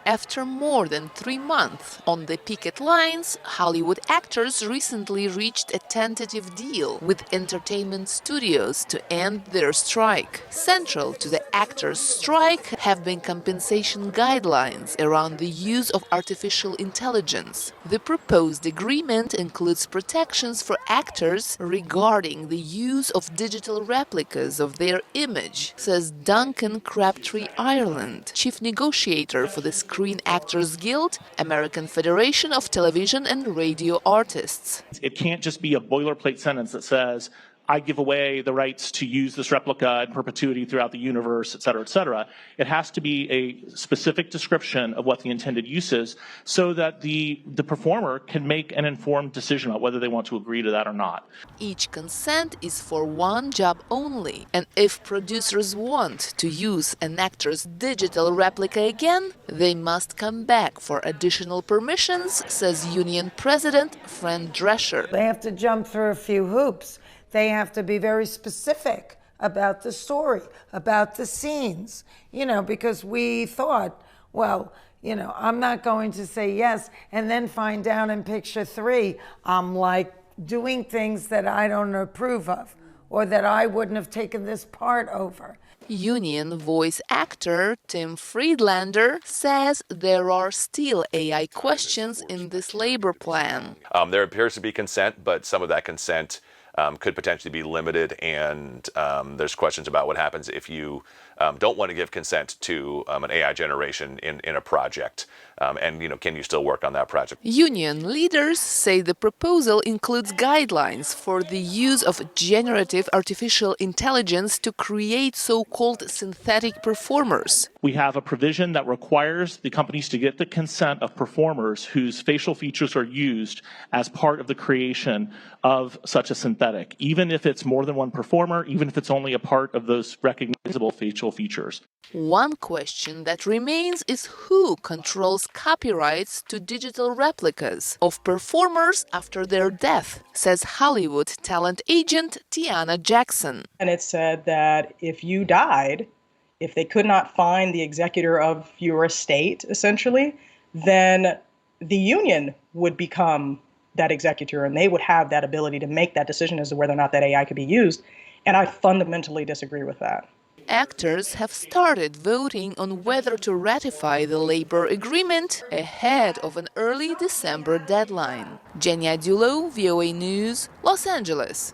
After more than 3 months on the picket lines, Hollywood actors recently reached a tentative deal with entertainment studios to end their strike. Central to the actors' strike have been compensation guidelines around the use of artificial intelligence. The proposed agreement includes protections for actors regarding the use of digital replicas of their image, says Duncan Crabtree Ireland, chief negotiator for the Screen Actors Guild, American Federation of Television and Radio Artists. It can't just be a boilerplate sentence that says, I give away the rights to use this replica in perpetuity throughout the universe, et cetera, et cetera. It has to be a specific description of what the intended use is so that the performer can make an informed decision about whether they want to agree to that or not. Each consent is for one job only, and if producers want to use an actor's digital replica again, they must come back for additional permissions, says union president Fran Drescher. They have to jump through a few hoops. They have to be very specific about the story, about the scenes, because we thought, well, I'm not going to say yes and then find out in picture 3, I'm like doing things that I don't approve of or that I wouldn't have taken this part over. Union voice actor Tim Friedlander says there are still AI questions in this labor plan. There appears to be consent, but some of that consent could potentially be limited, and there's questions about what happens if you don't want to give consent to an AI generation in a project, and can you still work on that project? Union leaders say the proposal includes guidelines for the use of generative artificial intelligence to create so-called synthetic performers. We have a provision that requires the companies to get the consent of performers whose facial features are used as part of the creation of such a synthetic, even if it's more than one performer, even if it's only a part of those recognizable facial features. One question that remains is who controls copyrights to digital replicas of performers after their death, says Hollywood talent agent Tiana Jackson. And it said that if you died, if they could not find the executor of your estate, essentially, then the union would become that executor and they would have that ability to make that decision as to whether or not that AI could be used. And I fundamentally disagree with that. Actors have started voting on whether to ratify the labor agreement ahead of an early December deadline. Genia Dulot, VOA News, Los Angeles.